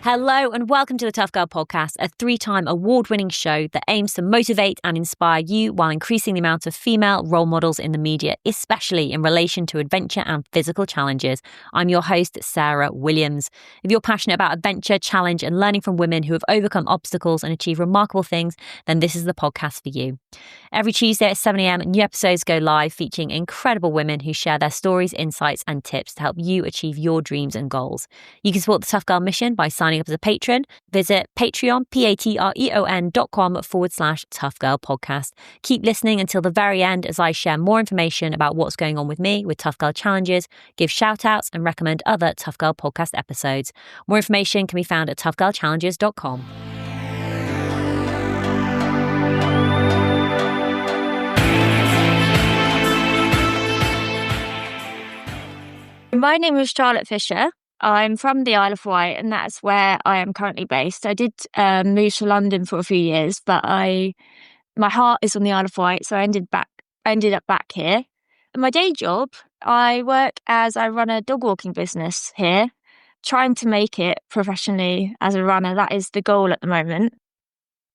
Hello and welcome to the Tough Girl Podcast, a 3-time award-winning show that aims to motivate and inspire you while increasing the amount of female role models in the media, especially in relation to adventure and physical challenges. I'm your host, Sarah Williams. If you're passionate about adventure, challenge and learning from women who have overcome obstacles and achieved remarkable things, then this is the podcast for you. Every Tuesday at 7 a.m, new episodes go live featuring incredible women who share their stories, insights and tips to help you achieve your dreams and goals. You can support the Tough Girl mission by signing up as a patron. Visit Patreon, patreon.com/Tough Girl Podcast. Keep listening until the very end as I share more information about what's going on with me with Tough Girl Challenges, give shout outs and recommend other Tough Girl Podcast episodes. More information can be found at toughgirlchallenges.com. My name is Charlotte Fisher. I'm from the Isle of Wight, and that's where I am currently based. I did move to London for a few years, but my heart is on the Isle of Wight, so I ended up back here. And my day job, I run a dog walking business here, trying to make it professionally as a runner. That is the goal at the moment.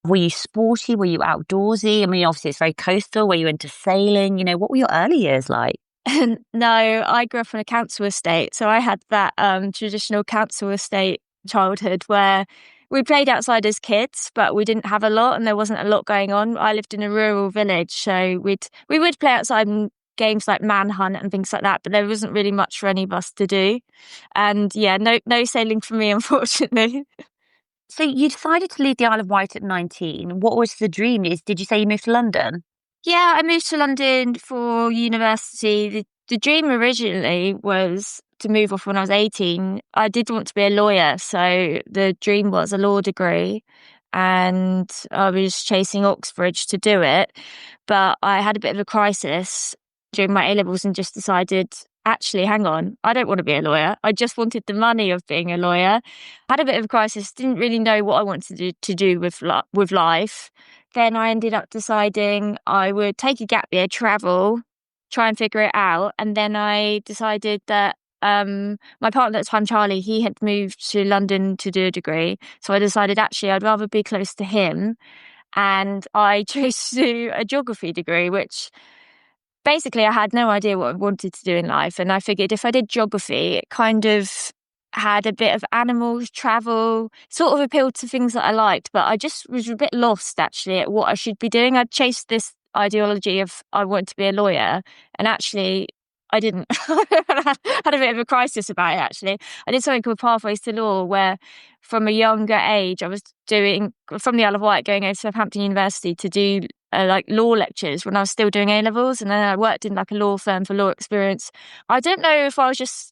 Were you sporty? Were you outdoorsy? I mean, obviously it's very coastal. Were you into sailing? You know, what were your early years like? No, I grew up on a council estate, so I had that traditional council estate childhood where we played outside as kids, but we didn't have a lot and there wasn't a lot going on. I lived in a rural village, so we would play outside in games like manhunt and things like that, but there wasn't really much for any of us to do. And yeah, no sailing for me, unfortunately. So you decided to leave the Isle of Wight at 19. What was the dream? Did you say you moved to London? Yeah, I moved to London for university. The dream originally was to move off when I was 18. I did want to be a lawyer, so the dream was a law degree, and I was chasing Oxbridge to do it. But I had a bit of a crisis during my A-levels and just decided, actually, hang on, I don't want to be a lawyer. I just wanted the money of being a lawyer. Had a bit of a crisis, didn't really know what I wanted to do with life. Then I ended up deciding I would take a gap year, travel, try and figure it out. And then I decided that my partner at the time, Charlie, he had moved to London to do a degree. So I decided, actually, I'd rather be close to him. And I chose to do a geography degree, which basically I had no idea what I wanted to do in life. And I figured if I did geography, it kind of had a bit of animals, travel, sort of appealed to things that I liked, but I just was a bit lost actually at what I should be doing. I'd chased this ideology of I want to be a lawyer, and actually I didn't. I had a bit of a crisis about it actually. I did something called Pathways to Law, where from a younger age I was doing, from the Isle of Wight, going over to Southampton University to do like law lectures when I was still doing A-levels, and then I worked in like a law firm for law experience. I don't know if I was just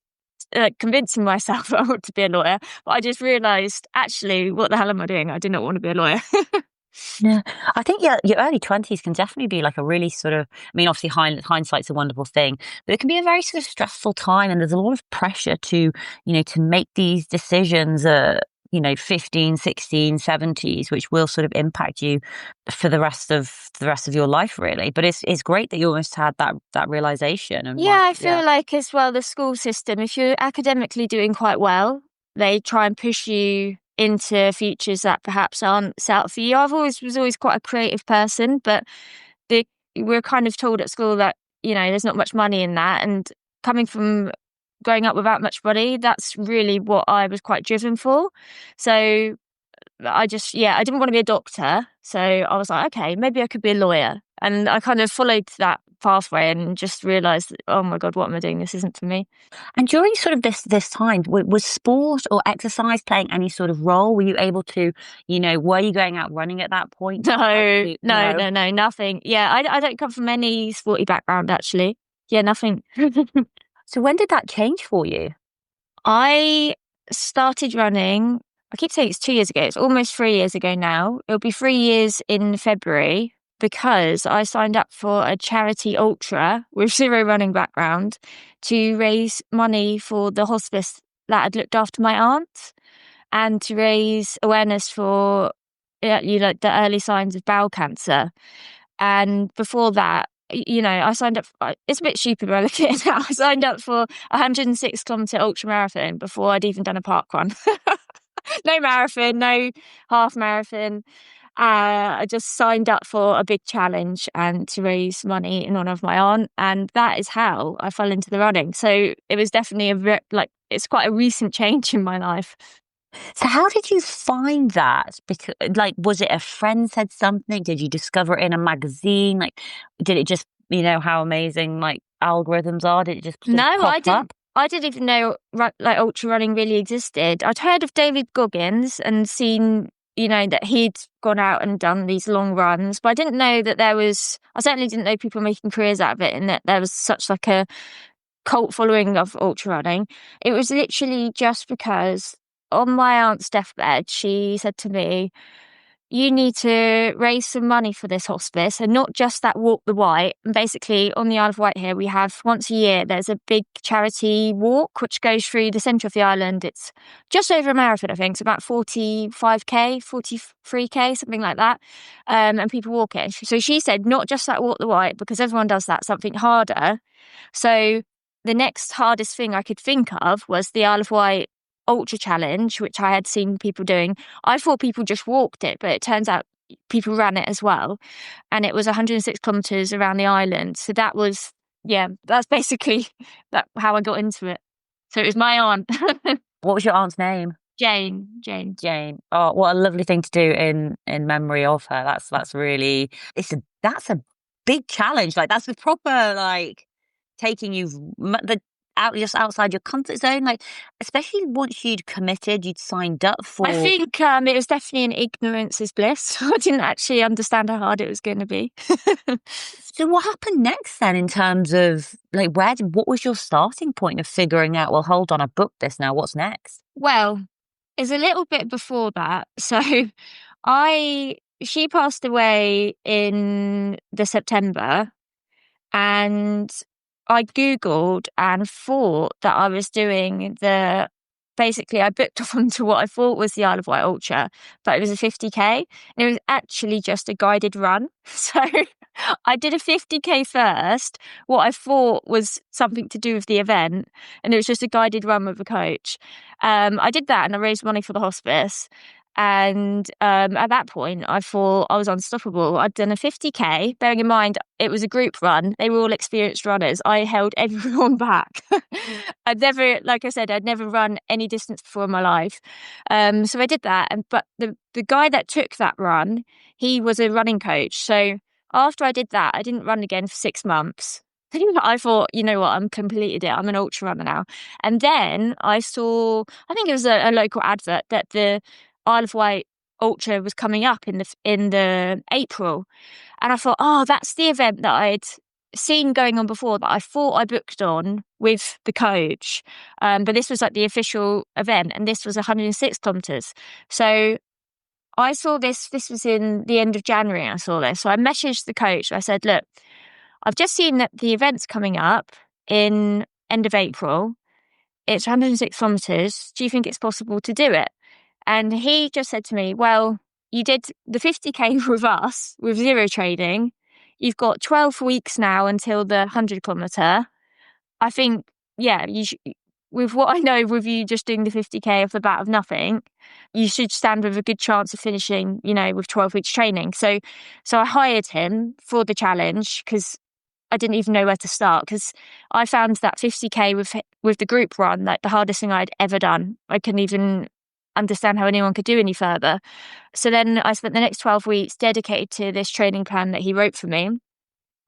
convincing myself that I want to be a lawyer, but I just realised, actually, what the hell am I doing? I do not want to be a lawyer. Yeah, I think your early 20s can definitely be like a really sort of, I mean, obviously hindsight's a wonderful thing, but it can be a very sort of stressful time, and there's a lot of pressure to make these decisions 15, 16, 70s, which will sort of impact you for the rest of your life, really. But it's great that you almost had that realization. And I feel like as well, the school system, if you're academically doing quite well, they try and push you into futures that perhaps aren't set up for you. I was always quite a creative person, but we're kind of told at school that, there's not much money in that. And coming from growing up without much money, that's really what I was quite driven for. So I didn't want to be a doctor. So I was like, okay, maybe I could be a lawyer. And I kind of followed that pathway and just realised, oh my God, what am I doing? This isn't for me. And during sort of this time, was sport or exercise playing any sort of role? Were you able to, were you going out running at that point? No, nothing. Yeah, I don't come from any sporty background, actually. Yeah, nothing. So when did that change for you? I started running, I keep saying it's 2 years ago. It's almost 3 years ago now. It'll be 3 years in February, because I signed up for a charity ultra with zero running background to raise money for the hospice that had looked after my aunt, and to raise awareness for the early signs of bowel cancer. And before that, I signed up, it's a bit stupid when I look at it now. I signed up for a 106 kilometre ultra marathon before I'd even done a park run. No marathon, no half marathon. I just signed up for a big challenge and to raise money in honor of my aunt, and that is how I fell into the running. So it was definitely it's quite a recent change in my life. So how did you find that? Because, like, was it a friend said something? Did you discover it in a magazine? Like, did it just, how amazing like algorithms are? Did it just sort No, of pop I didn't. up? I didn't even know like ultra running really existed. I'd heard of David Goggins and seen, that he'd gone out and done these long runs, but I didn't know that I certainly didn't know people making careers out of it and that there was such like a cult following of ultra running. It was literally just because on my aunt's deathbed, she said to me, you need to raise some money for this hospice and not just that walk the Wight. And basically on the Isle of Wight here, we have once a year, there's a big charity walk, which goes through the centre of the island. It's just over a marathon, I think. It's about 45k, 43k, something like that. And people walk it. So she said, not just that walk the Wight, because everyone does that, something harder. So the next hardest thing I could think of was the Isle of Wight Ultra Challenge, which I had seen people doing. I thought people just walked it, but it turns out people ran it as well. And it was 106 kilometres around the island. So that's basically how I got into it. So it was my aunt. What was your aunt's name? Jane. Jane. Oh, what a lovely thing to do in memory of her. That's really that's a big challenge. Like that's a proper like taking you just outside your comfort zone. Like especially once you'd committed, you'd signed up for. I think it was definitely an ignorance is bliss. I didn't actually understand how hard it was going to be. So what happened next then in terms of like what was your starting point of figuring out? Well, hold on, I booked this now. What's next? Well, it's a little bit before that. So she passed away in the September, and I Googled and thought that I was doing basically I booked onto what I thought was the Isle of Wight Ultra, but it was a 50k and it was actually just a guided run. So I did a 50k first, what I thought was something to do with the event, and it was just a guided run with a coach. I did that and I raised money for the hospice. And at that point, I thought I was unstoppable. I'd done a 50k, bearing in mind it was a group run. They were all experienced runners. I held everyone back. Like I said, I'd never run any distance before in my life. So I did that. But the guy that took that run, he was a running coach. So after I did that, I didn't run again for 6 months. I thought, you know what, I'm completed it. I'm an ultra runner now. And then I saw, I think it was a local advert that the Isle of Wight Ultra was coming up in the April, and I thought, oh, that's the event that I'd seen going on before that I thought I booked on with the coach, but this was like the official event, and this was 106 kilometres. So I saw this was in the end of January. I saw this, so I messaged the coach. I said, look, I've just seen that the event's coming up in end of April. It's 106 kilometres. Do you think it's possible to do it? And he just said to me, well, you did the 50k with us with zero training. You've got 12 weeks now until the 100 kilometre. I think, yeah, with what I know with you just doing the 50k off the bat of nothing, you should stand with a good chance of finishing, with 12 weeks training. So I hired him for the challenge because I didn't even know where to start, because I found that 50k with the group run, like the hardest thing I'd ever done. I couldn't even understand how anyone could do any further. So then I spent the next 12 weeks dedicated to this training plan that he wrote for me.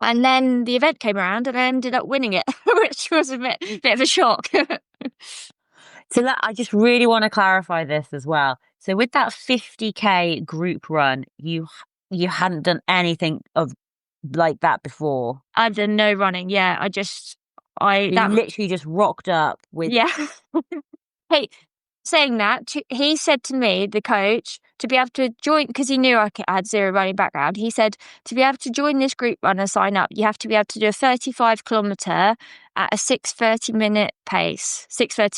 And then the event came around and I ended up winning it, which was a bit of a shock. So I just really want to clarify this as well. So with that 50k group run, you hadn't done anything of like that before? I've done no running. Yeah, literally just rocked up with. Yeah. Hey, saying that, he said to me, the coach, to be able to join, because he knew I had zero running background, he said, to be able to join this group run and sign up, you have to be able to do a 35 kilometre at a 6:30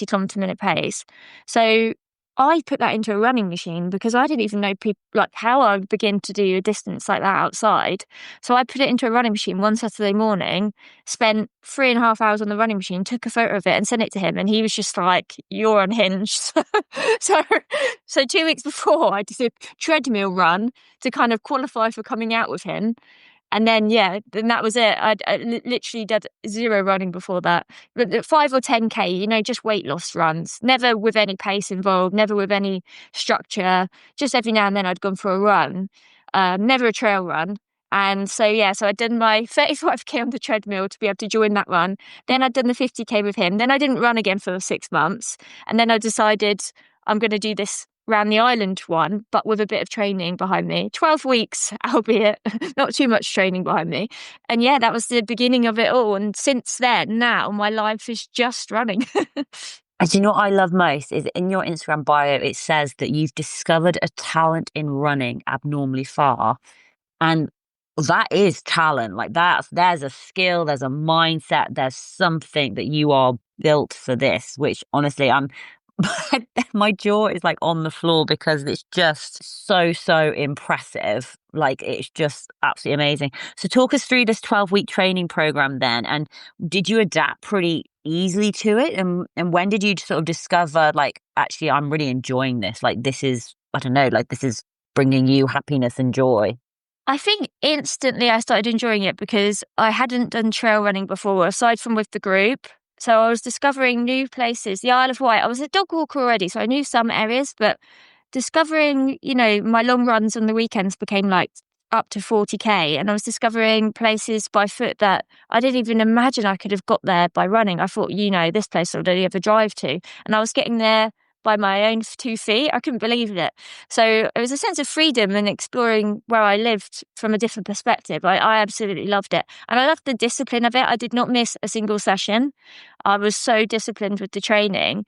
kilometre minute pace. So I put that into a running machine because I didn't even know people like how I would begin to do a distance like that outside. So I put it into a running machine one Saturday morning, spent 3.5 hours on the running machine, took a photo of it and sent it to him. And he was just like, "You're unhinged." so, so 2 weeks before I did a treadmill run to kind of qualify for coming out with him. And then, then that was it. I literally did zero running before that. But 5 or 10K, just weight loss runs, never with any pace involved, never with any structure. Just every now and then I'd gone for a run, never a trail run. And so, so I'd done my 35K on the treadmill to be able to join that run. Then I'd done the 50K with him. Then I didn't run again for 6 months. And then I decided I'm going to do this round the island one, but with a bit of training behind me. 12 weeks, albeit not too much training behind me. And that was the beginning of it all. And since then, now my life is just running. And you know what I love most is in your Instagram bio, it says that you've discovered a talent in running abnormally far. And that is talent. Like there's a skill, there's a mindset, there's something that you are built for this, which honestly, my jaw is like on the floor because it's just so impressive. Like it's just absolutely amazing. So talk us through this 12-week training program then, and did you adapt pretty easily to it? And when did you sort of discover like, actually, I'm really enjoying this? Like this is, I don't know, like this is bringing you happiness and joy. I think instantly I started enjoying it because I hadn't done trail running before, aside from with the group. So I was discovering new places. The Isle of Wight, I was a dog walker already, so I knew some areas, but discovering, my long runs on the weekends became like up to 40K. And I was discovering places by foot that I didn't even imagine I could have got there by running. I thought, this place I'd only ever drive to. And I was getting there by my own 2 feet. I couldn't believe it. So it was a sense of freedom and exploring where I lived from a different perspective. I absolutely loved it. And I loved the discipline of it. I did not miss a single session. I was so disciplined with the training.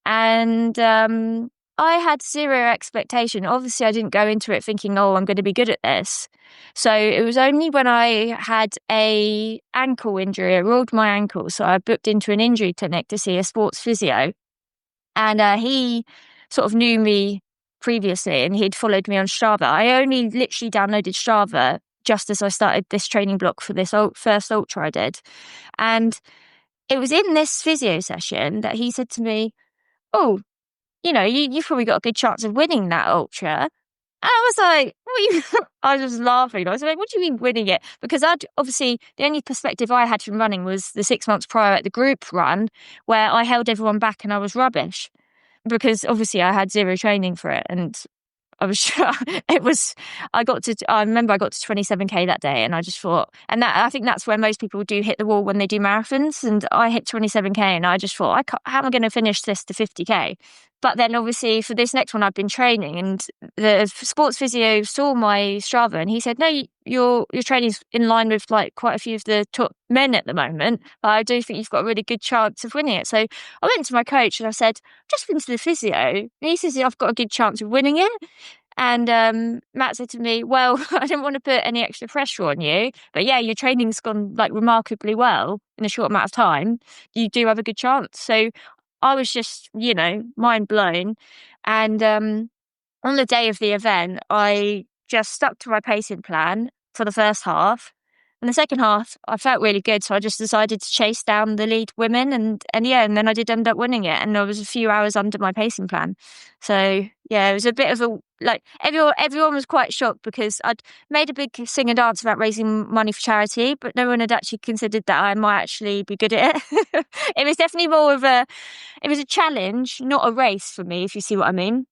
And I had zero expectation. Obviously, I didn't go into it thinking, oh, I'm going to be good at this. So it was only when I had a ankle injury, I rolled my ankle. So I booked into an injury clinic to see a sports physio. And he sort of knew me previously and he'd followed me on Strava. I only literally downloaded Strava just as I started this training block for this first ultra I did. And it was in this physio session that he said to me, "Oh, you've probably got a good chance of winning that ultra." And I was like, I was just laughing. I was like, "What do you mean winning it?" Because obviously the only perspective I had from running was the 6 months prior at the group run where I held everyone back and I was rubbish because obviously I had zero training for it. And I was, I remember I got to 27K that day and I just thought, and I think that's where most people do hit the wall when they do marathons. And I hit 27K and I just thought, how am I going to finish this to 50K? But then obviously for this next one, I've been training and the sports physio saw my Strava and he said, "No, your training's in line with like quite a few of the top men at the moment. I do think you've got a really good chance of winning it." So I went to my coach and I said, "I've just been to the physio." And he says, "I've got a good chance of winning it." And Matt said to me, "Well, I didn't want to put any extra pressure on you, but your training's gone like remarkably well in a short amount of time. You do have a good chance." So I was just, mind blown. And on the day of the event, I just stuck to my pacing plan for the first half. And the second half, I felt really good. So I just decided to chase down the lead women. And then I did end up winning it. And I was a few hours under my pacing plan. So, it was a bit of everyone was quite shocked because I'd made a big sing and dance about raising money for charity, but no one had actually considered that I might actually be good at it. It was definitely it was a challenge, not a race for me, if you see what I mean.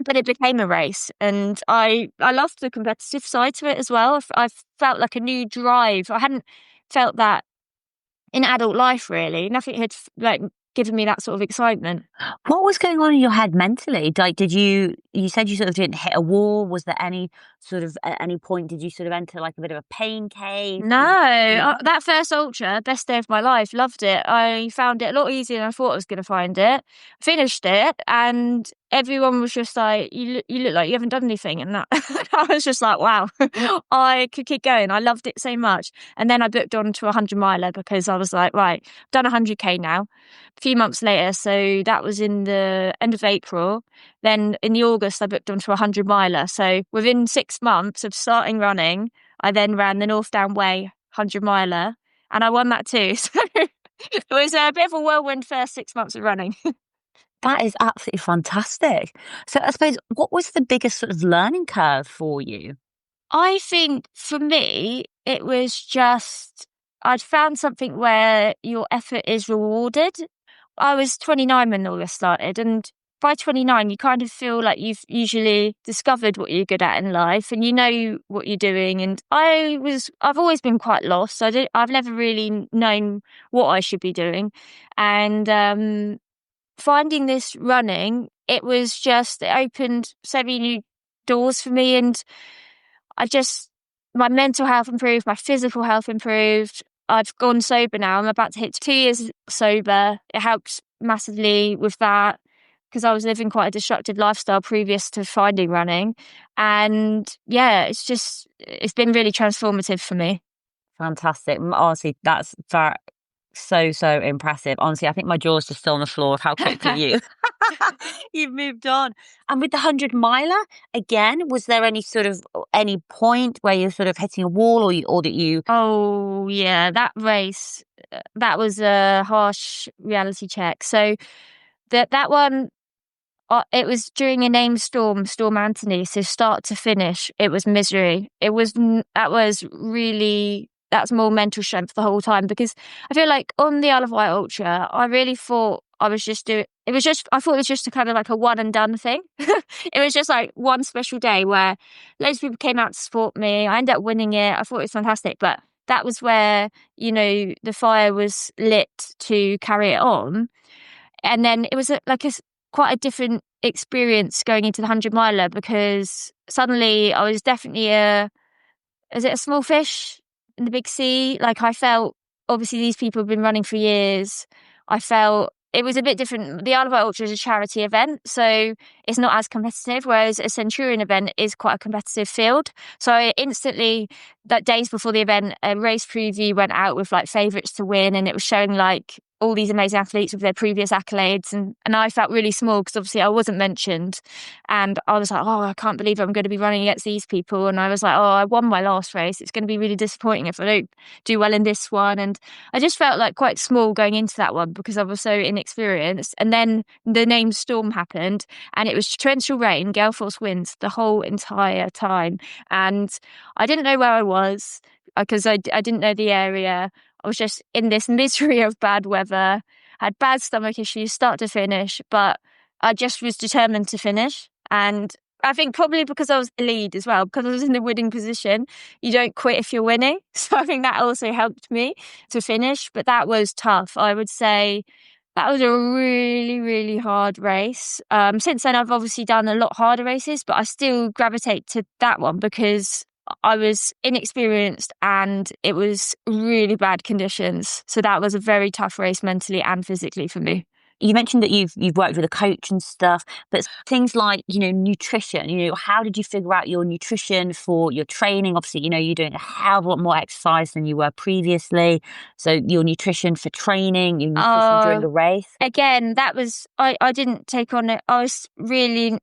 But it became a race and I loved the competitive side to it as well. I felt like a new drive. I hadn't felt that in adult life, really. Nothing had given me that sort of excitement. What was going on in your head mentally? Like, you said you sort of didn't hit a wall. Was there any sort of, at any point, did you sort of enter like a bit of a pain cave? No, that first ultra, best day of my life, loved it. I found it a lot easier than I thought I was going to find it. Finished it and everyone was just like, you look like you haven't done anything. And that I was just like, wow, I could keep going. I loved it so much. And then I booked on to a 100-miler because I was like, right, I've done 100K now. A few months later, so that was in the end of April. Then in the August, I booked on to a 100-miler. So within 6 months of starting running, I then ran the North Down Way 100-miler, and I won that too. So it was a bit of a whirlwind first 6 months of running. That is absolutely fantastic. So I suppose, what was the biggest sort of learning curve for you? I think for me, it was just I'd found something where your effort is rewarded. I was 29 when all this started, and by 29, you kind of feel like you've usually discovered what you're good at in life, and you know what you're doing. And I've always been quite lost. I've never really known what I should be doing, and finding this running, it opened so many new doors for me, and my mental health improved, my physical health improved. I've gone sober now. I'm about to hit 2 years sober. It helps massively with that because I was living quite a destructive lifestyle previous to finding running. And yeah, it's been really transformative for me. Fantastic. Honestly, that's so impressive. Honestly, I think my jaw's just still on the floor of how quickly you've moved on. And with the 100-miler, again, was there any point where you're sort of hitting a wall, or that you? Oh yeah, that race, that was a harsh reality check. So that one, it was during a named Storm Anthony. So start to finish, it was misery. That's more mental strength the whole time, because I feel like on the Isle of Wight Ultra, I really thought I was just doing. I thought it was just a kind of like a one and done thing. It was just like one special day where loads of people came out to support me. I ended up winning it. I thought it was fantastic, but that was where the fire was lit to carry it on. And then it was quite a different experience going into the 100-miler, because suddenly I was definitely is it a small fish in the big sea? Like, I felt, obviously these people have been running for years. I felt it was a bit different. The Isle of Wight Ultra is a charity event, so it's not as competitive, whereas a Centurion event is quite a competitive field. So I instantly, that days before the event, a race preview went out with like favourites to win, and it was showing like all these amazing athletes with their previous accolades, and I felt really small because obviously I wasn't mentioned, and I was like, oh, I can't believe I'm going to be running against these people. And I was like, oh, I won my last race, it's going to be really disappointing if I don't do well in this one. And I just felt like quite small going into that one because I was so inexperienced. And then the named Storm happened, and it was torrential rain, gale force winds the whole entire time, and I didn't know where I was because I didn't know the area. I was just in this misery of bad weather, had bad stomach issues start to finish, but I just was determined to finish. And I think probably because I was the lead as well, because I was in the winning position, you don't quit if you're winning. So I think that also helped me to finish, but that was tough. I would say that was a really, really hard race. Since then, I've obviously done a lot harder races, but I still gravitate to that one because I was inexperienced and it was really bad conditions. So that was a very tough race mentally and physically for me. You mentioned that you've worked with a coach and stuff, but things like, nutrition, how did you figure out your nutrition for your training? Obviously, you're doing a hell of a lot more exercise than you were previously. So your nutrition for training, your nutrition during the race. Again, I didn't take on it. I was really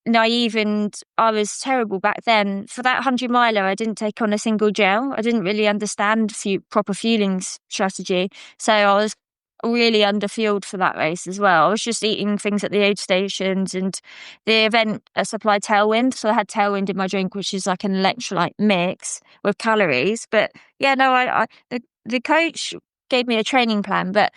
naive and I was terrible back then. For that 100-miler, I didn't take on a single gel. I didn't really understand proper fueling strategy. So I was really underfueled for that race as well. I was just eating things at the aid stations, and the event supplied Tailwind. So I had Tailwind in my drink, which is like an electrolyte mix with calories. But yeah, no, the coach gave me a training plan, but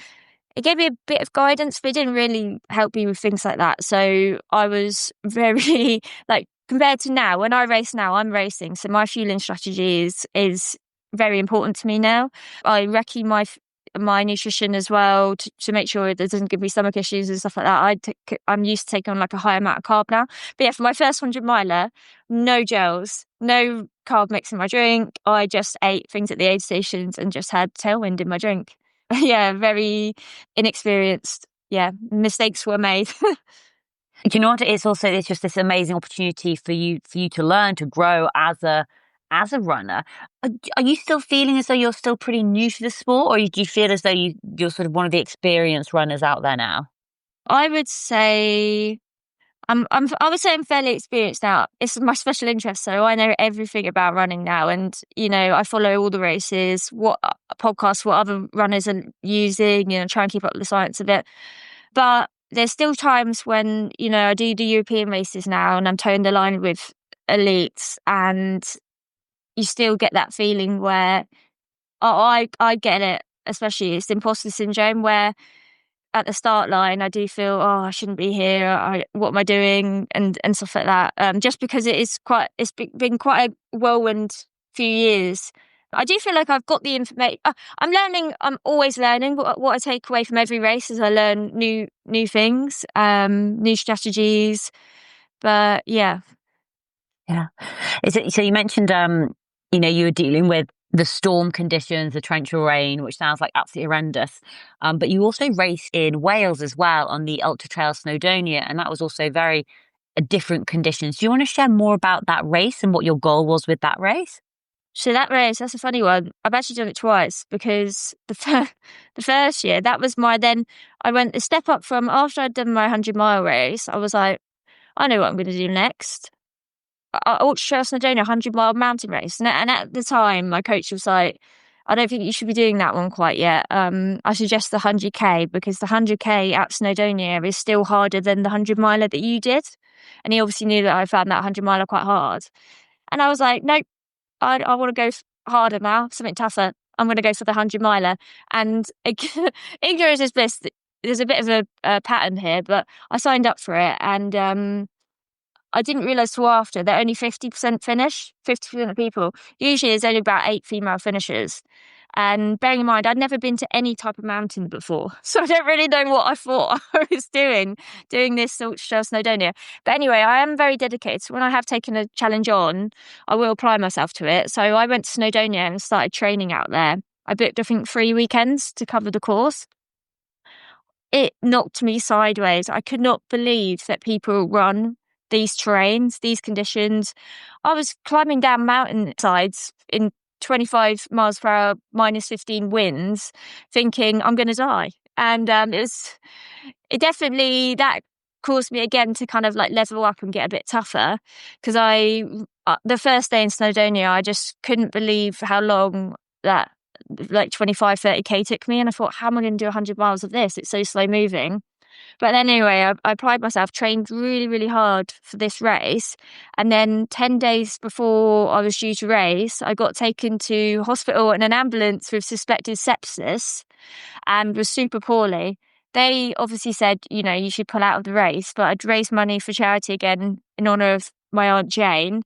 it gave me a bit of guidance, but it didn't really help me with things like that. So I was very, like, compared to now, when I race now, I'm racing. So my fueling strategy is very important to me now. I recce my nutrition as well to make sure it doesn't give me stomach issues and stuff like that. I'm used to taking on like a high amount of carb now. But yeah, for my first 100-miler, no gels, no carb mix in my drink. I just ate things at the aid stations and just had Tailwind in my drink. Yeah, very inexperienced. Yeah, mistakes were made. Do you know what? It's just this amazing opportunity for you to learn, to grow as a runner. Are you still feeling as though you're still pretty new to the sport, or do you feel as though you're sort of one of the experienced runners out there now? I would say I would say I'm fairly experienced now. It's my special interest, so I know everything about running now, and I follow all the races, what podcasts, what other runners are using, try and keep up with the science of it. But there's still times when I do the European races now, and I'm toeing the line with elites, and you still get that feeling where I get it, especially it's imposter syndrome where at the start line, I do feel, I shouldn't be here. What am I doing? And stuff like that. Just because it's been quite a whirlwind few years. I do feel like I've got the information. I'm learning. I'm always learning. What I take away from every race is I learn new things, new strategies. But yeah. Yeah. So you mentioned, you were dealing with the storm conditions, the torrential rain, which sounds like absolutely horrendous. But you also raced in Wales as well on the Ultra Trail Snowdonia, and that was also very different conditions. Do you want to share more about that race and what your goal was with that race? So that race, that's a funny one. I've actually done it twice because the first year, that was I went a step up from after I'd done my 100-mile race. I was like, I know what I'm going to do next. Ultra Snowdonia 100-mile mountain race. And at the time, my coach was like, I don't think you should be doing that one quite yet. I suggest the 100K because the 100K at Snowdonia is still harder than the 100-miler that you did. And he obviously knew that I found that 100-miler quite hard. And I was like, nope, I want to go harder now, something tougher. I'm going to go for the 100-miler. And ignorance is bliss. There's a bit of a pattern here, but I signed up for it. And I didn't realise till after that only 50% finish, 50% of people. Usually there's only about 8 female finishers. And bearing in mind, I'd never been to any type of mountain before. So I don't really know what I thought I was doing this Ultra Snowdonia. But anyway, I am very dedicated. So when I have taken a challenge on, I will apply myself to it. So I went to Snowdonia and started training out there. I booked, I think, 3 weekends to cover the course. It knocked me sideways. I could not believe that people run these terrains, these conditions. I was climbing down mountainsides in 25 miles per hour, -15 winds, thinking I'm going to die. And it definitely, that caused me again to kind of like level up and get a bit tougher. Because the first day in Snowdonia, I just couldn't believe how long that like 25, 30K took me. And I thought, how am I going to do 100 miles of this? It's so slow moving. But then anyway, I applied myself, trained really, really hard for this race. And then 10 days before I was due to race, I got taken to hospital in an ambulance with suspected sepsis and was super poorly. They obviously said, you should pull out of the race, but I'd raised money for charity again in honour of my Aunt Jane.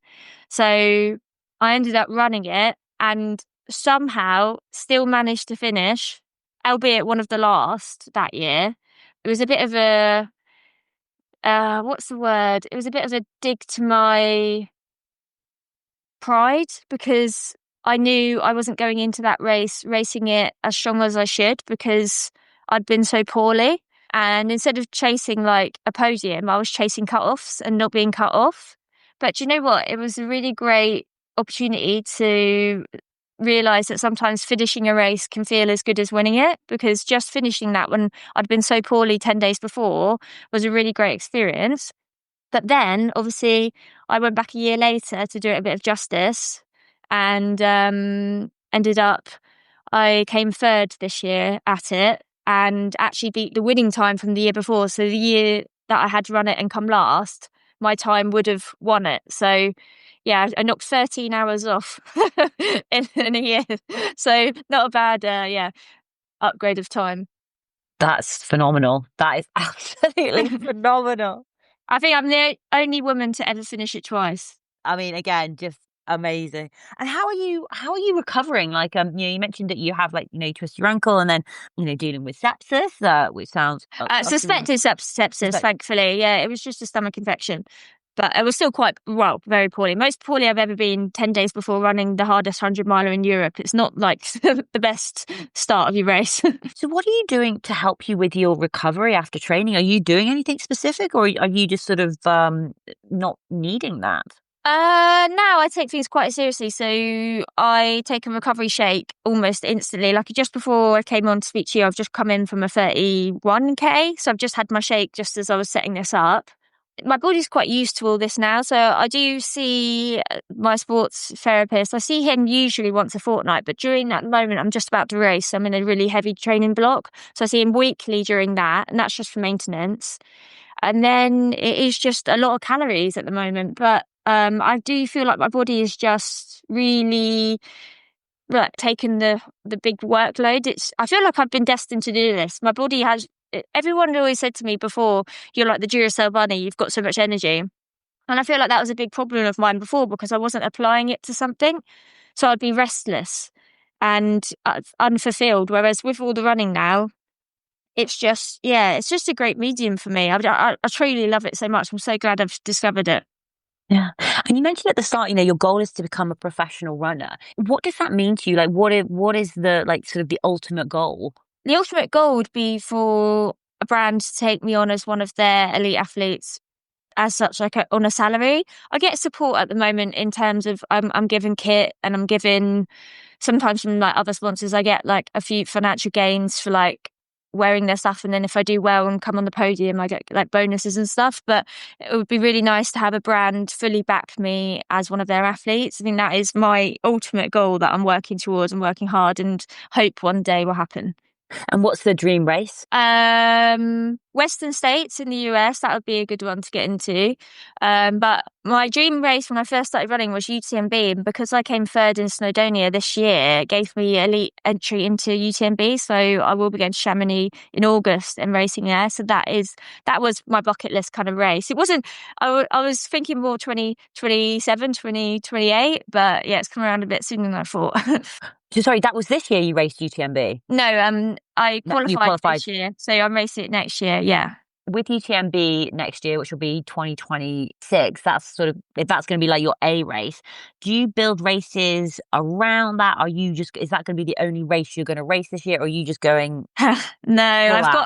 So I ended up running it and somehow still managed to finish, albeit one of the last that year. It was a bit of a, what's the word? It was a bit of a dig to my pride because I knew I wasn't going into that race racing it as strong as I should because I'd been so poorly. And instead of chasing like a podium, I was chasing cut-offs and not being cut off. But do you know what? It was a really great opportunity to realise that sometimes finishing a race can feel as good as winning it, because just finishing that when I'd been so poorly 10 days before was a really great experience. But then obviously I went back a year later to do it a bit of justice and ended up, I came third this year at it and actually beat the winning time from the year before. So the year that I had run it and come last, my time would have won it. So yeah, I knocked 13 hours off in a year. So not a bad, upgrade of time. That's phenomenal. That is absolutely phenomenal. I think I'm the only woman to ever finish it twice. I mean, again, just amazing. And how are you recovering? Like, you mentioned that you have you twist your ankle and then, dealing with sepsis, which sounds Suspected sepsis, thankfully. Yeah, it was just a stomach infection. But I was still very poorly. Most poorly I've ever been 10 days before running the hardest 100-miler in Europe. It's not like the best start of your race. So what are you doing to help you with your recovery after training? Are you doing anything specific, or are you just sort of not needing that? Now I take things quite seriously. So I take a recovery shake almost instantly. Like just before I came on to speak to you, I've just come in from a 31K. So I've just had my shake just as I was setting this up. My body's quite used to all this now. So I do see my sports therapist. I see him usually once a fortnight, but during that moment, I'm just about to race. I'm in a really heavy training block. So I see him weekly during that, and that's just for maintenance. And then it is just a lot of calories at the moment. But I do feel like my body is just really taken the big workload. I feel like I've been destined to do this. My body has. Everyone always said to me before, "You're like the Duracell bunny. You've got so much energy." And I feel like that was a big problem of mine before because I wasn't applying it to something. So I'd be restless and unfulfilled. Whereas with all the running now, it's just a great medium for me. I truly love it so much. I'm so glad I've discovered it. Yeah. And you mentioned at the start, your goal is to become a professional runner. What does that mean to you? Like, what is the, like, sort of the ultimate goal? The ultimate goal would be for a brand to take me on as one of their elite athletes as such, like on a salary. I get support at the moment in terms of I'm given kit and I'm given sometimes from like other sponsors. I get like a few financial gains for like wearing their stuff, and then if I do well and come on the podium I get like bonuses and stuff. But it would be really nice to have a brand fully back me as one of their athletes. I think that is my ultimate goal that I'm working towards and working hard and hope one day will happen. And what's the dream race? Western States in the US, that would be a good one to get into. But my dream race when I first started running was UTMB, and because I came third in Snowdonia this year, it gave me elite entry into UTMB. So I will be going to Chamonix in August and racing there. So that was my bucket list kind of race. It wasn't, I was thinking more 2027, 2028, but yeah, it's come around a bit sooner than I thought. So sorry, that was this year you raced UTMB? No, I No, you qualified this year, so I'm racing it next year, yeah. With UTMB next year, which will be 2026, that's going to be like your A race. Do you build races around that? Is that going to be the only race you're going to race this year, or are you just going? No,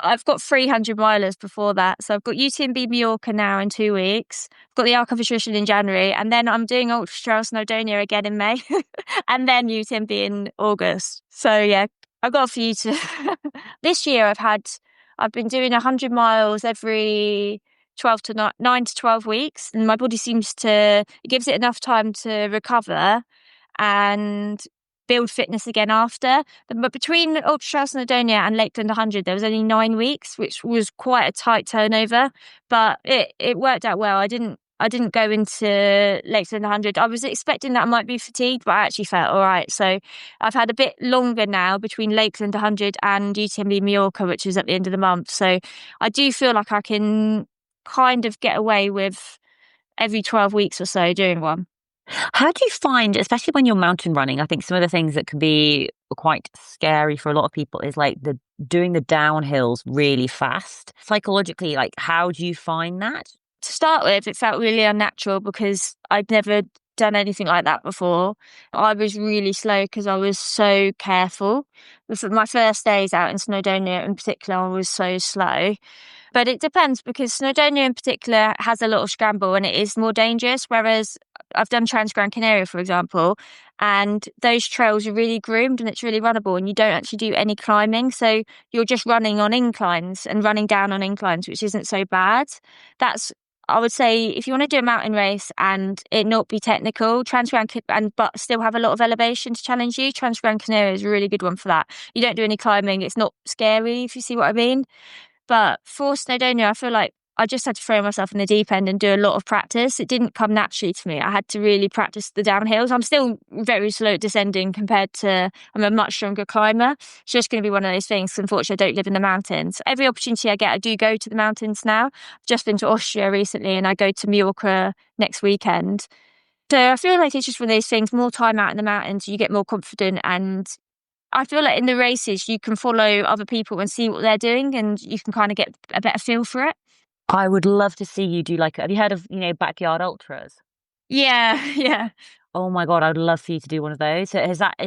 I've got 300 milers before that. So I've got UTMB Mallorca now in 2 weeks. I've got the Arc of Attrition in January, and then I'm doing Ultra Trail Snowdonia again in May, and then UTMB in August. So yeah, I've got a few to. This year I've been doing 100 miles every 9 to 12 weeks, and my body it gives it enough time to recover and build fitness again after. But between Ultra Trail Snowdonia and Lakeland 100, there was only 9 weeks, which was quite a tight turnover, but it worked out well. I didn't go into Lakeland 100. I was expecting that I might be fatigued, but I actually felt all right. So I've had a bit longer now between Lakeland 100 and UTMB Mallorca, which is at the end of the month. So I do feel like I can kind of get away with every 12 weeks or so doing one. How do you find, especially when you're mountain running, I think some of the things that can be quite scary for a lot of people is like doing the downhills really fast. Psychologically, like, how do you find that? To start with, it felt really unnatural because I'd never done anything like that before. I was really slow because I was so careful. My first days out in Snowdonia in particular, I was so slow. But it depends because Snowdonia in particular has a lot of scramble and it is more dangerous, whereas I've done Trans-Gran Canaria, for example, and those trails are really groomed and it's really runnable and you don't actually do any climbing. So you're just running on inclines and running down on inclines, which isn't so bad. I would say if you want to do a mountain race and it not be technical, but still have a lot of elevation to challenge you, Trans-Gran Canaria is a really good one for that. You don't do any climbing. It's not scary, if you see what I mean. But for Snowdonia, I feel like I just had to throw myself in the deep end and do a lot of practice. It didn't come naturally to me. I had to really practice the downhills. I'm still very slow at descending compared to, I'm a much stronger climber. It's just going to be one of those things. Unfortunately, I don't live in the mountains. Every opportunity I get, I do go to the mountains now. I've just been to Austria recently and I go to Mallorca next weekend. So I feel like it's just one of those things, more time out in the mountains, you get more confident, and I feel like in the races, you can follow other people and see what they're doing and you can kind of get a better feel for it. I would love to see you do like, have you heard of, backyard ultras? Yeah, yeah. Oh my God, I would love for you to do one of those. So is that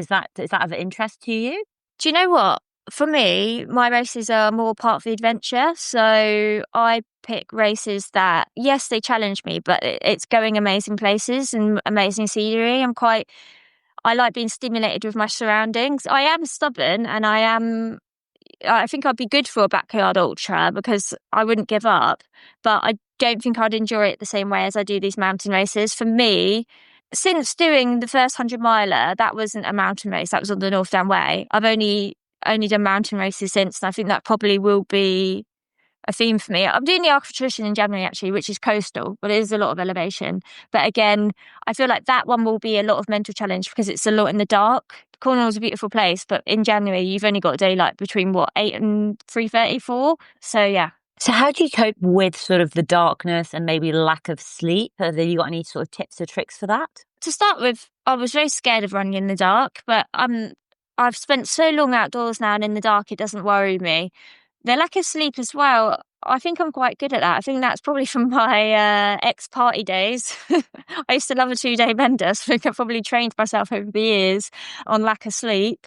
of interest to you? Do you know what? For me, my races are more part of the adventure. So I pick races that, yes, they challenge me, but it's going amazing places and amazing scenery. I like being stimulated with my surroundings. I am stubborn and I think I'd be good for a backyard ultra because I wouldn't give up, but I don't think I'd enjoy it the same way as I do these mountain races. For me, since doing the first 100 miler, that wasn't a mountain race. That was on the North Down Way. I've only done mountain races since, and I think that probably will be a theme for me. I'm doing the Arc of Tradition in January actually, which is coastal, but it is a lot of elevation. But again, I feel like that one will be a lot of mental challenge because it's a lot in the dark. Cornwall's a beautiful place, but in January you've only got daylight between 8 and 3:34. So yeah. So how do you cope with sort of the darkness and maybe lack of sleep? Have you got any sort of tips or tricks for that? To start with, I was very scared of running in the dark, but I've spent so long outdoors now and in the dark it doesn't worry me. The lack of sleep as well, I think I'm quite good at that. I think that's probably from my ex-party days. I used to love a 2-day bender, so I think I've probably trained myself over the years on lack of sleep.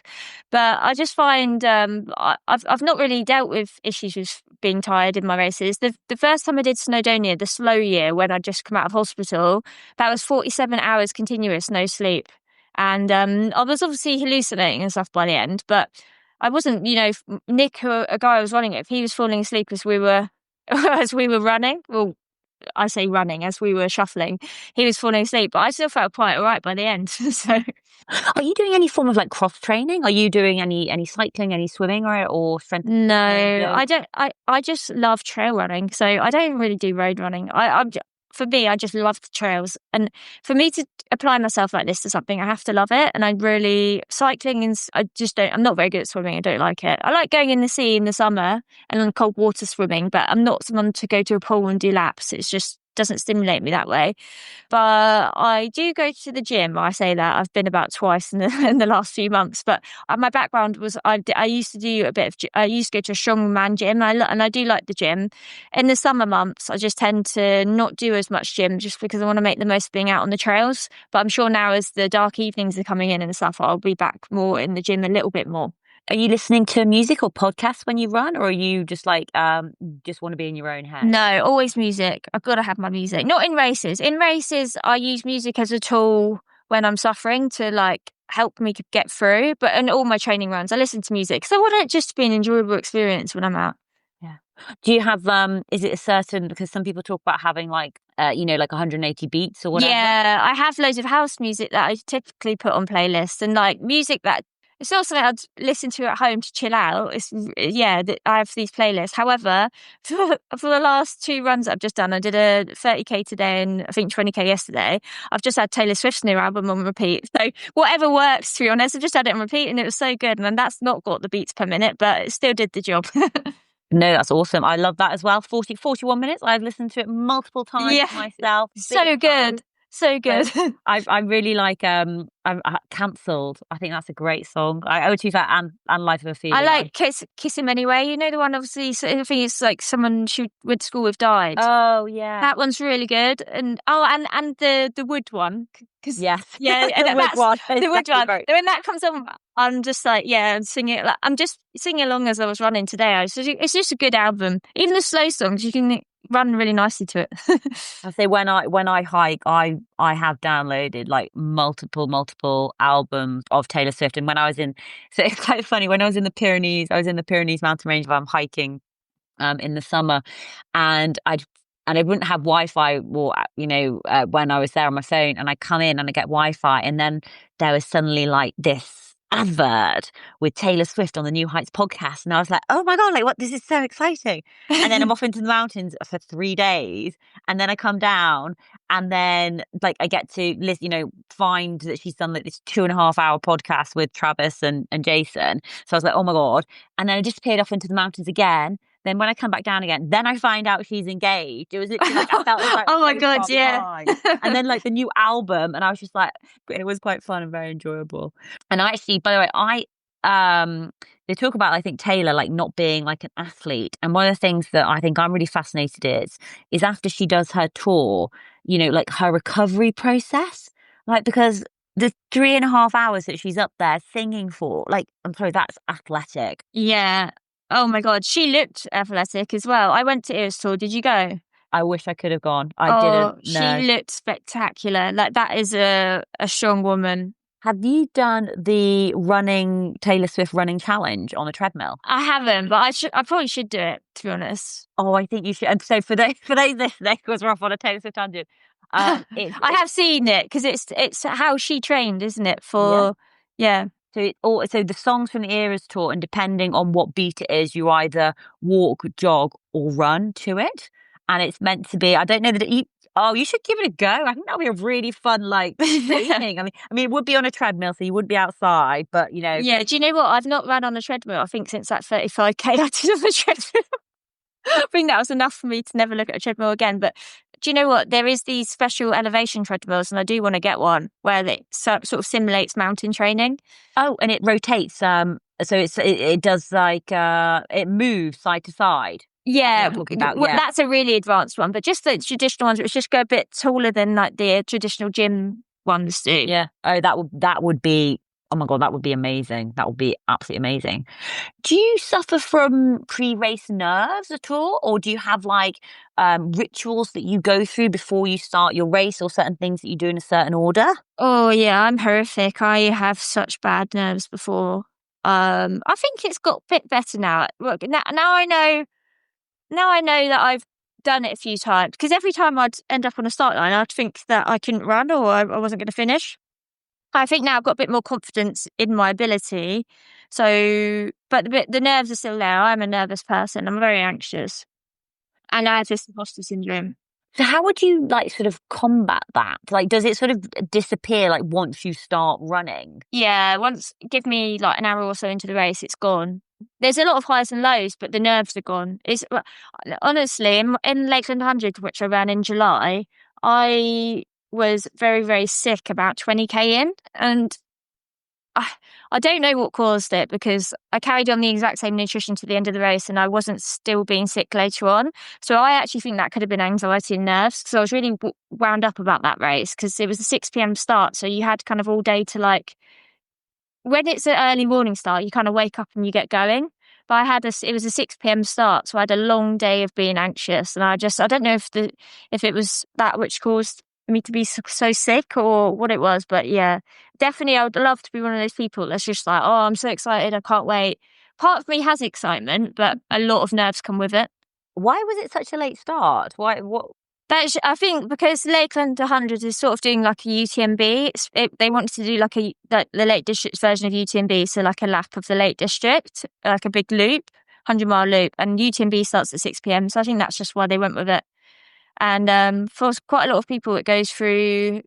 But I just find I've not really dealt with issues with being tired in my races. The first time I did Snowdonia, the slow year, when I'd just come out of hospital, that was 47 hours continuous, no sleep. And I was obviously hallucinating and stuff by the end, but I wasn't, Nick, a guy I was running with, he was falling asleep as we were as we were running. Well, I say running, as we were shuffling. He was falling asleep, but I still felt quite all right by the end. So Are you doing any form of like cross training? Are you doing any cycling, any swimming or strength and no, conditioning? I don't. I just love trail running, so I don't really do road running. For me, I just love the trails, and for me to apply myself like this to something, I have to love it. And I really cycling is. I just don't. I'm not very good at swimming. I don't like it. I like going in the sea in the summer and on cold water swimming, but I'm not someone to go to a pool and do laps. It's just doesn't stimulate me that way. But I do go to the gym. I say that I've been about twice in the last few months. But my background was I used to do a bit of I used to go to a strongman gym, and I do like the gym. In the summer months, I just tend to not do as much gym just because I want to make the most of being out on the trails. But I'm sure now as the dark evenings are coming in and stuff, I'll be back more in the gym a little bit more. Are you listening to music or podcasts when you run, or are you just like just want to be in your own head? No, always music. I've got to have my music. Not in races. In races, I use music as a tool when I'm suffering to like help me get through. But in all my training runs, I listen to music because I want it just to be an enjoyable experience when I'm out. Yeah. Do you have is it a certain, because some people talk about having like like 180 beats or whatever? Yeah, I have loads of house music that I typically put on playlists and like music that it's not something I'd listen to at home to chill out. I have these playlists. However, for the last 2 runs that I've just done, I did a 30k today and I think 20k yesterday. I've just had Taylor Swift's new album on repeat. So whatever works, to be honest, I just had it on repeat and it was so good. And then that's not got the beats per minute, but it still did the job. No, that's awesome. I love that as well. 41 minutes. I've listened to it multiple times myself. So good. So good. So I really like I Cancelled. I think that's a great song. I would choose that and Life of a Feeling. I like Kiss Him Anyway. You know the one, obviously, so I think it's like someone she went to school with died. Oh yeah. That one's really good. And the Wood one. Yes. Yeah, the Wood one. The Wood one. When that comes on, I'm just like, I'm singing it. Like, I'm just singing along as I was running today. It's just a good album. Even the slow songs, you can run really nicely to it. I say when I hike, I have downloaded like multiple albums of Taylor Swift. And when I was so it's quite funny, when I was in the Pyrenees, mountain range where I'm hiking in the summer, and I wouldn't have Wi-Fi or when I was there on my phone, and I come in and I get Wi-Fi, and then there was suddenly like this advert with Taylor Swift on the New Heights podcast, and I was like, oh my God, like what, this is so exciting. And then I'm off into the mountains for 3 days, and then I come down, and then like I get to find that she's done like this 2.5 hour podcast with Travis and Jason. So I was like, oh my God. And then I disappeared off into the mountains again. Then when I come back down again, then I find out she's engaged. It was literally like I felt like oh my God, yeah. And then like the new album, and I was just like, it was quite fun and very enjoyable. And I actually, by the way, they talk about, I think, Taylor like not being like an athlete. And one of the things that I think I'm really fascinated is after she does her tour, like her recovery process. Like, because the 3.5 hours that she's up there singing for, like, I'm sorry, that's athletic. Yeah. Oh my God. She looked athletic as well. I went to Iris tour. Did you go? I wish I could have gone. I didn't know. She looked spectacular. Like, that is a strong woman. Have you done the Taylor Swift running challenge on a treadmill? I haven't, but I probably should do it, to be honest. Oh, I think you should. And so for those listening, because we're off on a Taylor Swift tangent. I have seen it because it's how she trained, isn't it? Yeah. So the songs from the Eras tour, and depending on what beat it is, you either walk, jog, or run to it. And it's meant to be. I don't know that you should give it a go. I think that'll be a really fun evening. I mean, it would be on a treadmill, so you wouldn't be outside, but Yeah. Do you know what? I've not run on a treadmill, I think, since that 35K I did on the treadmill. I think that was enough for me to never look at a treadmill again. But do you know what? There is these special elevation treadmills, and I do want to get one where it sort of simulates mountain training. Oh, and it rotates. So it does it moves side to side. Yeah, that's a really advanced one. But just the traditional ones, which just go a bit taller than like the traditional gym ones do. Yeah. Oh, that would be. Oh my God, that would be amazing. That would be absolutely amazing. Do you suffer from pre-race nerves at all? Or do you have rituals that you go through before you start your race, or certain things that you do in a certain order? Oh yeah, I'm horrific. I have such bad nerves before. I think it's got a bit better now. Look, now I know that I've done it a few times, because every time I'd end up on a start line, I'd think that I couldn't run or I wasn't going to finish. I think now I've got a bit more confidence in my ability. So, but the nerves are still there. I'm a nervous person. I'm very anxious. And I have this imposter syndrome. So how would you sort of combat that? Does it sort of disappear once you start running? Yeah, give me an hour or so into the race, it's gone. There's a lot of highs and lows, but the nerves are gone. Honestly, in Lakeland 100, which I ran in July, I was very, very sick about 20k in, and I don't know what caused it, because I carried on the exact same nutrition to the end of the race and I wasn't still being sick later on. So I actually think that could have been anxiety and nerves, because I was really wound up about that race, because it was a 6 p.m. start. So you had kind of all day to when it's an early morning start, you kind of wake up and you get going. But it was a 6 p.m. start, so I had a long day of being anxious, and I don't know if it was that which caused me to be so sick or what it was. But yeah, definitely I would love to be one of those people that's just oh, I'm so excited, I can't wait. Part of me has excitement, but a lot of nerves come with it. Why was it such a late start? What? I think because Lakeland 100 is sort of doing a UTMB. They wanted to do the Lake District version of UTMB, so a lap of the Lake District, a big loop, 100-mile loop, and UTMB starts at 6 p.m. So I think that's just why they went with it. And for quite a lot of people, it goes through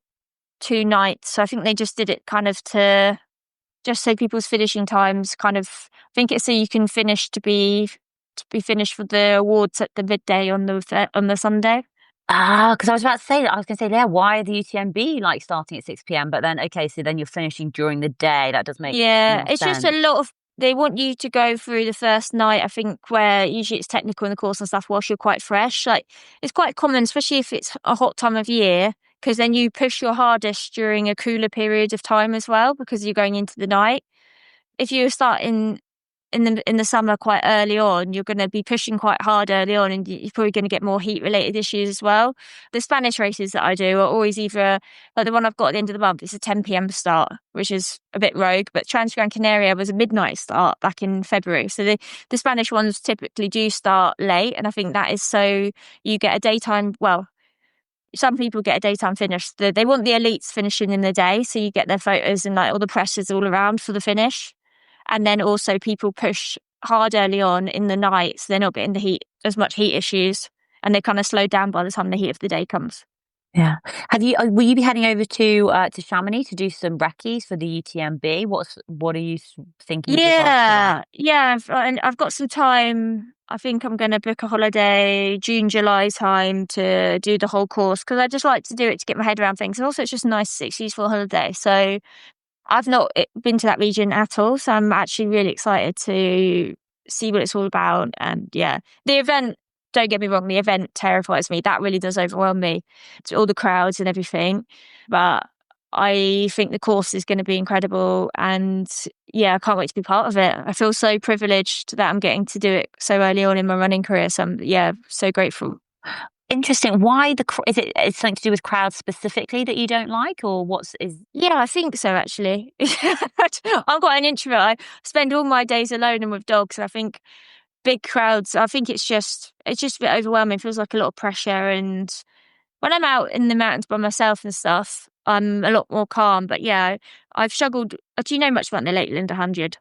2 nights. So I think they just did it kind of to just so people's finishing times I think it's so you can finish to be finished for the awards at the midday on the Sunday. Because I was about to say that. I was going to say, yeah, why are the UTMB starting at 6 p.m? But then, okay, so then you're finishing during the day. That does make more it's sense. Just a lot of. They want you to go through the first night, I think, where usually it's technical in the course and stuff, whilst you're quite fresh. It's quite common, especially if it's a hot time of year, because then you push your hardest during a cooler period of time as well, because you're going into the night. If you start in the summer quite early on, you're going to be pushing quite hard early on, and you're probably going to get more heat related issues as well. The Spanish races that I do are always either the one I've got at the end of the month. It's a 10 p.m. start, which is a bit rogue, but Transgran Canaria was a midnight start back in February. So the Spanish ones typically do start late, and I think that is so you get a daytime. Well, some people get a daytime finish. They want the elites finishing in the day, so you get their photos and all the pressures all around for the finish. And then also people push hard early on in the night, so they're not getting as much heat issues, and they kind of slow down by the time the heat of the day comes. Yeah. Will you be heading over to Chamonix to do some recce's for the UTMB? What are you thinking? Yeah. I've got some time. I think I'm going to book a holiday June, July time to do the whole course, because I just like to do it to get my head around things, and also it's just a nice 6 useful holiday. So I've not been to that region at all, so I'm actually really excited to see what it's all about. And yeah, the event, don't get me wrong, the event terrifies me. That really does overwhelm me. It's all the crowds and everything. But I think the course is going to be incredible. And yeah, I can't wait to be part of it. I feel so privileged that I'm getting to do it so early on in my running career. So I'm, yeah, so grateful. Interesting. Why is it's something to do with crowds specifically that you don't like, or Yeah, I think so actually. I'm quite an introvert. I spend all my days alone and with dogs. And I think big crowds, I think it's just a bit overwhelming. It feels like a lot of pressure. And when I'm out in the mountains by myself and stuff, I'm a lot more calm. But yeah, I've struggled. Do you know much about the Lakeland 100?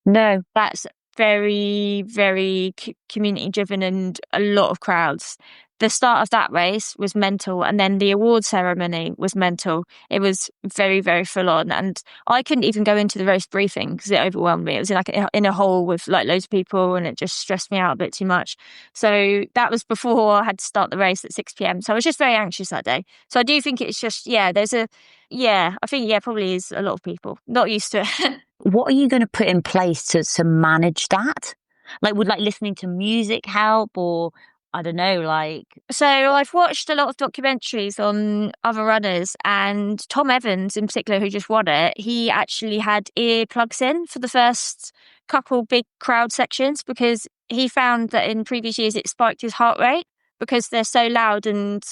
No. That's very, very community driven and a lot of crowds. The start of that race was mental, and then the award ceremony was mental. It was very, very full on, and I couldn't even go into the race briefing because it overwhelmed me. It was in a hall with like loads of people, and it just stressed me out a bit too much. So that was before I had to start the race at 6 p.m. So I was just very anxious that day. So I do think it's just I think probably is a lot of people not used to it. What are you going to put in place to manage that? Like, would like listening to music help, or I don't know, like... So I've watched a lot of documentaries on other runners, and Tom Evans in particular, who just won it, he actually had earplugs in for the first couple big crowd sections because he found that in previous years it spiked his heart rate because they're so loud and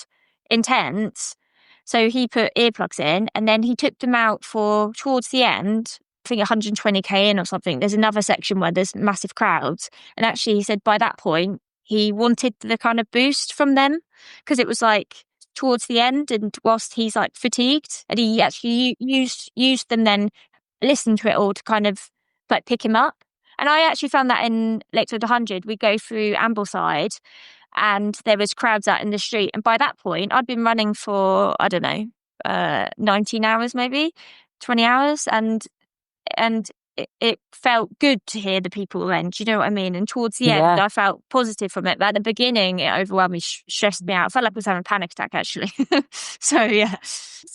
intense. So he put earplugs in, and then he took them out for towards the end, I think 120k in or something. There's another section where there's massive crowds. And actually he said by that point, he wanted the kind of boost from them because it was like towards the end and whilst he's like fatigued, and he actually used them then, listened to it all to kind of like pick him up. And I actually found that in Lakewood 100, we go through Ambleside and there was crowds out in the street. And by that point, I'd been running for, I don't know, 19 hours, maybe 20 hours. And it felt good to hear the people then. Do you know what I mean? And towards the end, I felt positive from it. But at the beginning, it overwhelmed me, stressed me out. I felt like I was having a panic attack, actually. So, yeah.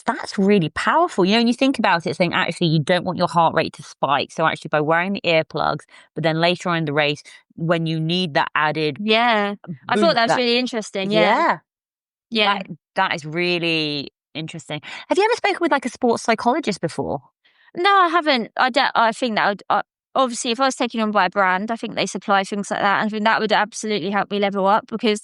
That's really powerful. You know, when you think about it, saying actually you don't want your heart rate to spike. So actually by wearing the earplugs, but then later on in the race, when you need that added... Yeah. I thought that was really interesting. Yeah. That is really interesting. Have you ever spoken with like a sports psychologist before? No, I haven't. I think that would, obviously, if I was taken on by a brand, I think they supply things like that. And I think that would absolutely help me level up because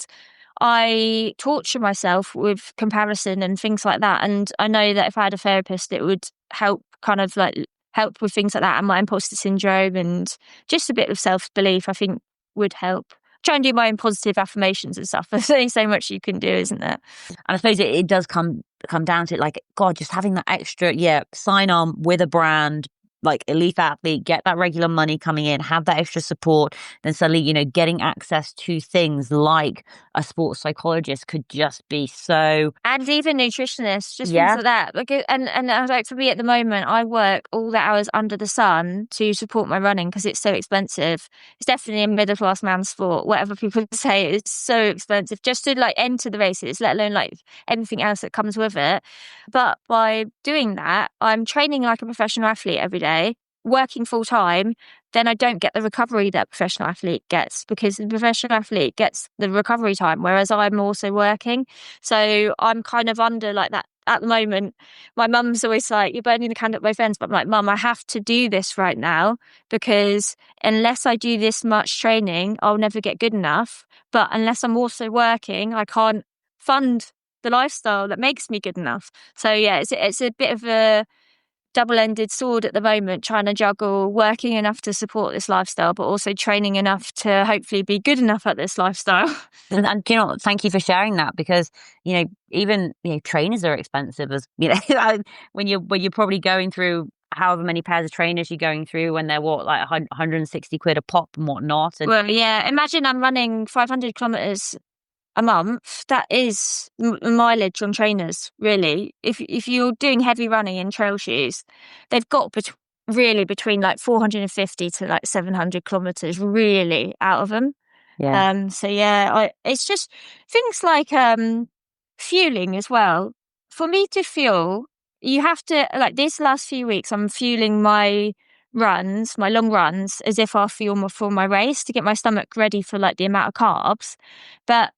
I torture myself with comparison and things like that. And I know that if I had a therapist, it would help help with things like that and my imposter syndrome and just a bit of self-belief, I think would help. Try and do my own positive affirmations and stuff. There's only so much you can do, isn't there? And I suppose it does come down to it, like, God, just having that extra, sign on with a brand, like elite athlete, get that regular money coming in, have that extra support, then suddenly, getting access to things like a sports psychologist could just be so... And even nutritionists, just things like that. And I was like, for me at the moment, I work all the hours under the sun to support my running because it's so expensive. It's definitely a middle class man's sport, whatever people say. It's so expensive just to like enter the races, let alone like everything else that comes with it. But by doing that, I'm training like a professional athlete every day, working full time. Then I don't get the recovery that a professional athlete gets because the professional athlete gets the recovery time, whereas I'm also working. So I'm kind of under like that at the moment. My mum's always like, you're burning the candle at both ends. But I'm like, Mum, I have to do this right now because unless I do this much training, I'll never get good enough. But unless I'm also working, I can't fund the lifestyle that makes me good enough. So yeah, it's a bit of a double-ended sword at the moment, trying to juggle working enough to support this lifestyle, but also training enough to hopefully be good enough at this lifestyle. And thank you for sharing that because, even, trainers are expensive as, when you're probably going through however many pairs of trainers you're going through when they're like 160 quid a pop and whatnot. And... Well, yeah, imagine I'm running 500 kilometers a month. That is mileage on trainers, really. If you're doing heavy running in trail shoes, they've got really between like 450 to like 700 kilometers really out of them. So yeah, it's just things like fueling as well. For me to fuel, you have to, like, this last few weeks, I'm fueling my long runs, as if I'll fuel for my race to get my stomach ready for like the amount of carbs. But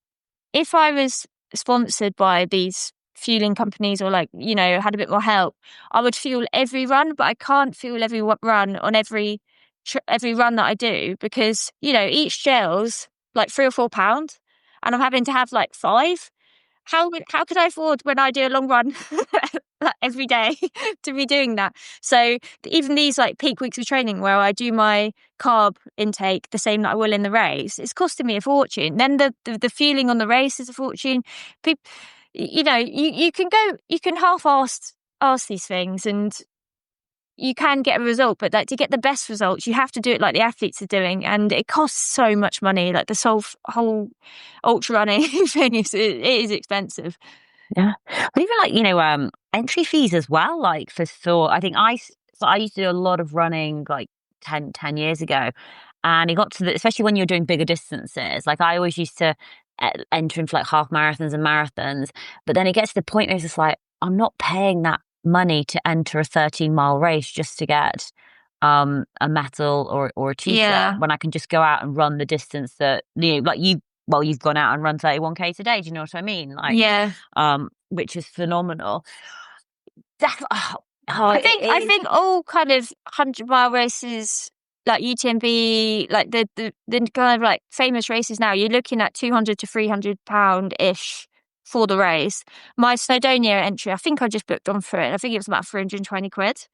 if I was sponsored by these fueling companies, or like, had a bit more help, I would fuel every run, but I can't fuel every run on every run that I do, because, each gel's like £3 or £4, and I'm having to have like 5. How could I afford, when I do a long run like every day, to be doing that? So even these like peak weeks of training where I do my carb intake the same that I will in the race, it's costing me a fortune. Then the fueling on the race is a fortune. People, you can half-ass these things, and you can get a result, but like, to get the best results, you have to do it like the athletes are doing, and it costs so much money. Like the whole ultra running thing it is expensive. Yeah. But even like, entry fees as well, like I think I used to do a lot of running like 10 years ago. And it got to especially when you're doing bigger distances, like I always used to enter into like half marathons and marathons. But then it gets to the point where it's just like, I'm not paying that money to enter a 13-mile race just to get a medal or a t-shirt, when I can just go out and run the distance that, like you've gone out and run 31k today. Do you know what I mean? Like, Yeah. Which is phenomenal. I think all kind of 100-mile races, like UTMB, like the kind of like famous races now, you're looking at £200 to £300 ish for the race. My Snowdonia entry, I think I just booked on for it. I think it was about 320 quid.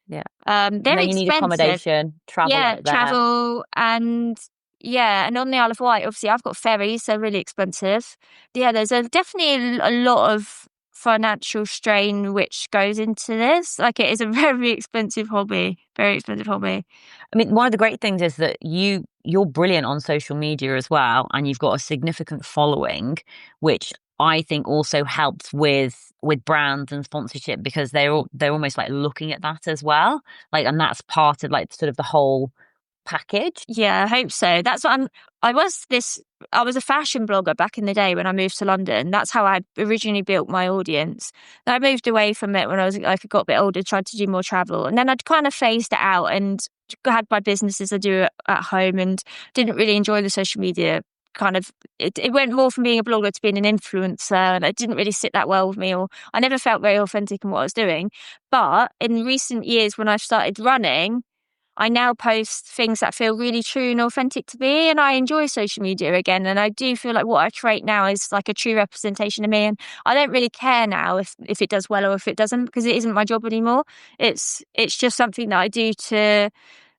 Yeah. They're and then you expensive. need accommodation, travel up there. Travel, and on the Isle of Wight, obviously I've got ferries, they're really expensive. Yeah, there's definitely a lot of financial strain which goes into this. Like, it is a very expensive hobby. Very expensive hobby. I mean, one of the great things is that you're brilliant on social media as well, and you've got a significant following, which I think also helps with brands and sponsorship, because they're almost like looking at that as well, like, and that's part of like sort of the whole package. Yeah, I hope so. That's what I was a fashion blogger back in the day when I moved to London. That's how I originally built my audience. Then I moved away from it when I got a bit older, tried to do more travel, and then I'd kind of phased it out and had my businesses I do at home, and didn't really enjoy the social media. Kind of, it went more from being a blogger to being an influencer, and it didn't really sit that well with me, or I never felt very authentic in what I was doing. But in recent years, when I've started running, I now post things that feel really true and authentic to me, and I enjoy social media again. And I do feel like what I create now is like a true representation of me, and I don't really care now if it does well or if it doesn't, because it isn't my job anymore. It's just something that I do to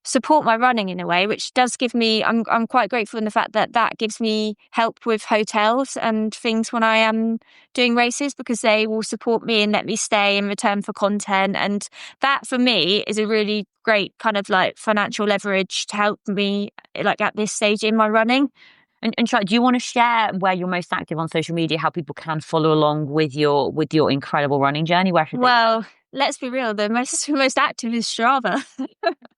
support my running in a way, which does give me, I'm quite grateful in the fact that gives me help with hotels and things when I am doing races, because they will support me and let me stay in return for content. And that for me is a really great kind of like financial leverage to help me like at this stage in my running. And Charlotte, do you want to share where you're most active on social media, how people can follow along with your incredible running journey? Where should they go? Let's be real, the most active is Strava.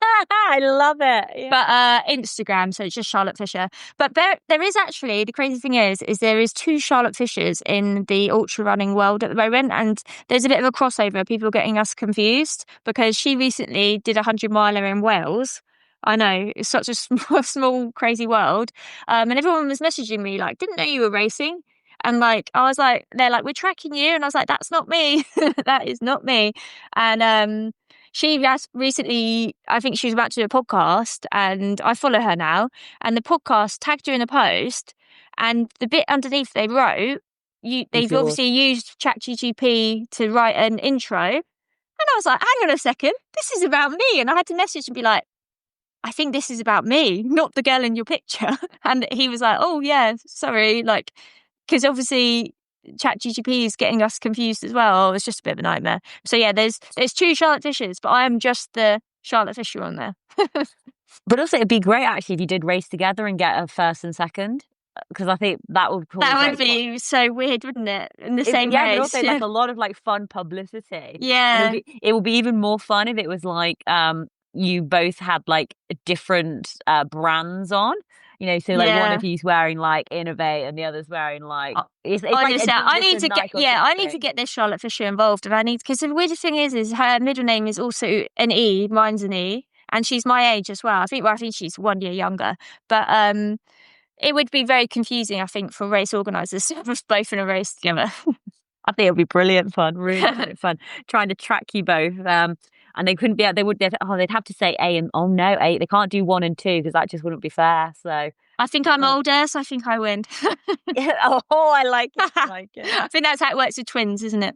I love it. Yeah. But Instagram, so it's just Charlotte Fisher. But there is actually, the crazy thing is there is 2 Charlotte Fishers in the ultra running world at the moment, and there's a bit of a crossover, people getting us confused, because she recently did a 100-miler in Wales. I know, it's such a small, crazy world. And everyone was messaging me like, didn't know you were racing. And like, I was like, they're like, we're tracking you. And I was like, that's not me. That is not me. And she has recently, I think she was about to do a podcast, and I follow her now. And the podcast tagged her in a post, and the bit underneath they wrote, they've obviously used ChatGPT to write an intro. And I was like, hang on a second, this is about me. And I had to message and be like, I think this is about me, not the girl in your picture. And he was like, oh yeah, sorry. Like, because obviously ChatGPT is getting us confused as well. It's just a bit of a nightmare. So yeah, there's 2 Charlotte Fishers, but I am just the Charlotte Fisher on there. But also, it'd be great actually if you did race together and get a first and second, because I think that would be so weird, wouldn't it? In the same race. But also like a lot of like fun publicity. Yeah, and it would be even more fun if it was like you both had like different brands on. so like one of you's wearing like Innovate and the other's wearing like it's like I need to get this Charlotte Fisher involved, and because the weird thing is her middle name is also an E, mine's an E, and she's my age as well. I think she's 1 year younger, but it would be very confusing, I think, for race organisers to have us both in a race together. I think it would be brilliant fun, really fun, trying to track you both. And they couldn't be, they'd have to say A and, no, A, they can't do 1 and 2 because that just wouldn't be fair. So I think I'm older, so I think I win. I like it. I think that's how it works with twins, isn't it?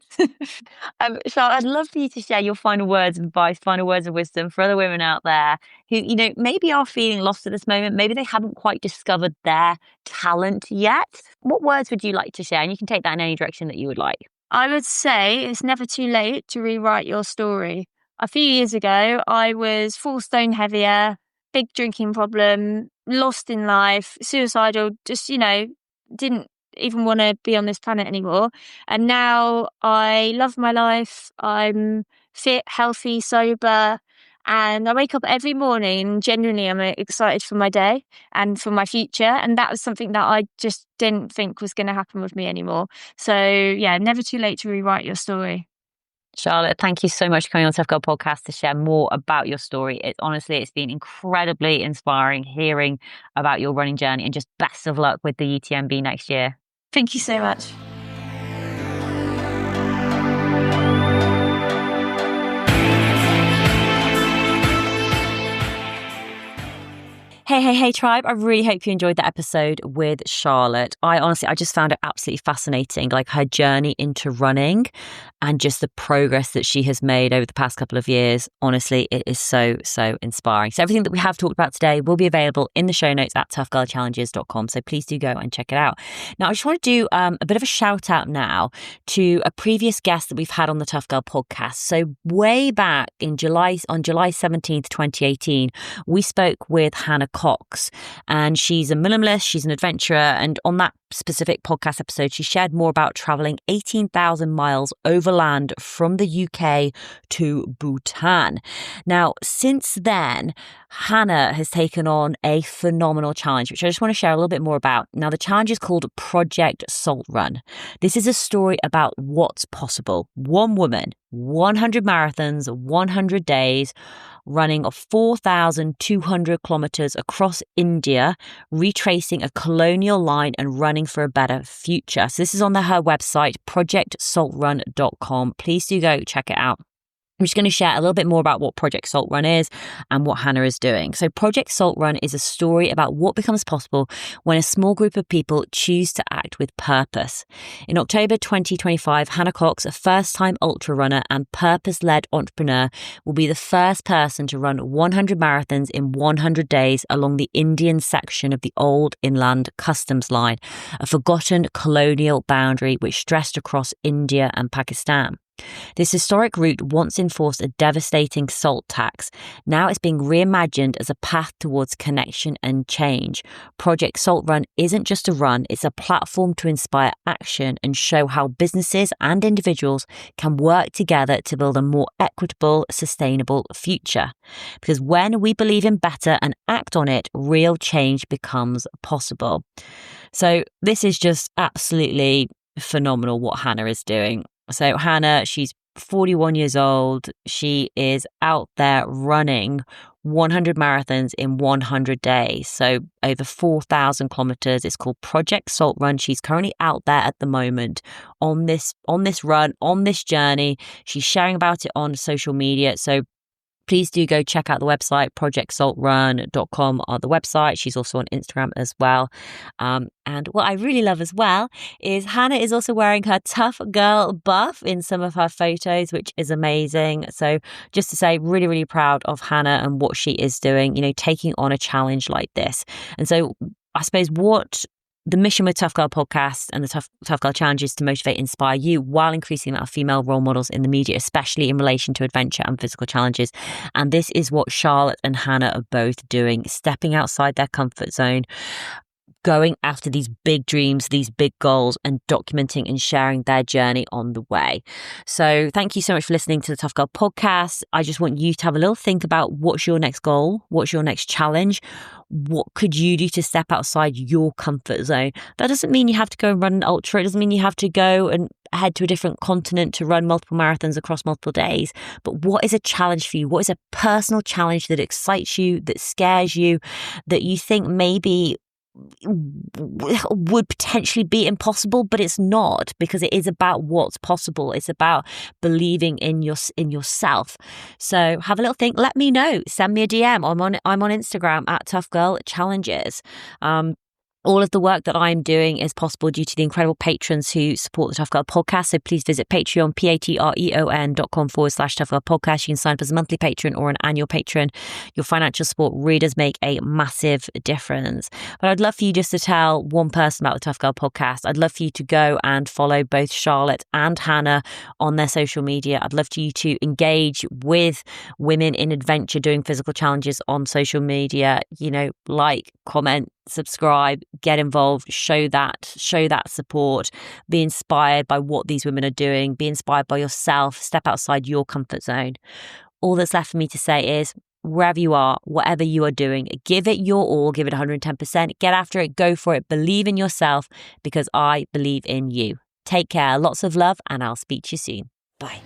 Charlotte, I'd love for you to share your final words of advice, final words of wisdom for other women out there who, maybe are feeling lost at this moment. Maybe they haven't quite discovered their talent yet. What words would you like to share? And you can take that in any direction that you would like. I would say it's never too late to rewrite your story. A few years ago, I was 4 stone heavier, big drinking problem, lost in life, suicidal, just, didn't even want to be on this planet anymore. And now I love my life. I'm fit, healthy, sober, and I wake up every morning. Genuinely, I'm excited for my day and for my future. And that was something that I just didn't think was going to happen with me anymore. So yeah, never too late to rewrite your story. Charlotte, thank you so much for coming on Tough Girl Podcast to share more about your story. It's been incredibly inspiring hearing about your running journey, and just best of luck with the UTMB next year. Thank you so much. Hey, tribe. I really hope you enjoyed that episode with Charlotte. I just found it absolutely fascinating, like her journey into running and just the progress that she has made over the past couple of years. Honestly, it is so inspiring. So everything that we have talked about today will be available in the show notes at toughgirlchallenges.com. So please do go and check it out. Now, I just want to do a bit of a shout out now to a previous guest that we've had on the Tough Girl podcast. So way back on July 17th, 2018, we spoke with Hannah Cox, and she's a minimalist, she's an adventurer, and on that specific podcast episode she shared more about travelling 18,000 miles overland from the UK to Bhutan. Now, since then, Hannah has taken on a phenomenal challenge, which I just want to share a little bit more about. Now, the challenge is called Project Salt Run. This is a story about what's possible. One woman, 100 marathons, 100 days, running 4,200 kilometers across India, retracing a colonial line and running for a better future. So this is on her website, projectsaltrun.com. Please do go check it out. I'm just going to share a little bit more about what Project Salt Run is and what Hannah is doing. So Project Salt Run is a story about what becomes possible when a small group of people choose to act with purpose. In October 2025, Hannah Cox, a first-time ultra runner and purpose-led entrepreneur, will be the first person to run 100 marathons in 100 days along the Indian section of the old inland customs line, a forgotten colonial boundary which stretched across India and Pakistan. This historic route once enforced a devastating salt tax. Now it's being reimagined as a path towards connection and change. Project Salt Run isn't just a run, it's a platform to inspire action and show how businesses and individuals can work together to build a more equitable, sustainable future. Because when we believe in better and act on it, real change becomes possible. So this is just absolutely phenomenal what Hannah is doing. So Hannah, she's 41 years old. She is out there running 100 marathons in 100 days. So over 4,000 kilometers. It's called Project Salt Run. She's currently out there at the moment on this run, on this journey. She's sharing about it on social media. So please do go check out the website, projectsaltrun.com on the website. She's also on Instagram as well. And what I really love as well is Hannah is also wearing her Tough Girl buff in some of her photos, which is amazing. So just to say, really, really proud of Hannah and what she is doing, taking on a challenge like this. And so I suppose what the mission with Tough Girl Podcast and the Tough Girl Challenge is to motivate, inspire you while increasing the amount of female role models in the media, especially in relation to adventure and physical challenges. And this is what Charlotte and Hannah are both doing, stepping outside their comfort zone, going after these big dreams, these big goals, and documenting and sharing their journey on the way. So thank you so much for listening to the Tough Girl podcast. I just want you to have a little think about what's your next goal, what's your next challenge, what could you do to step outside your comfort zone. That doesn't mean you have to go and run an ultra. It doesn't mean you have to go and head to a different continent to run multiple marathons across multiple days. But what is a challenge for you? What is a personal challenge that excites you, that scares you, that you think maybe would potentially be impossible, but it's not, because it is about what's possible. It's about believing in yourself. So have a little think. Let me know. Send me a DM. I'm on Instagram at Tough Girl Challenges. All of the work that I'm doing is possible due to the incredible patrons who support the Tough Girl podcast. So please visit Patreon, patreon.com/Tough Girl podcast. You can sign up as a monthly patron or an annual patron. Your financial support really does make a massive difference. But I'd love for you just to tell one person about the Tough Girl podcast. I'd love for you to go and follow both Charlotte and Hannah on their social media. I'd love for you to engage with women in adventure doing physical challenges on social media. Like, comment, subscribe, get involved, show that support, be inspired by what these women are doing, be inspired by yourself, step outside your comfort zone. All that's left for me to say is, wherever you are, whatever you are doing, give it your all, give it 110%, get after it, go for it, believe in yourself, because I believe in you. Take care, lots of love, and I'll speak to you soon. Bye.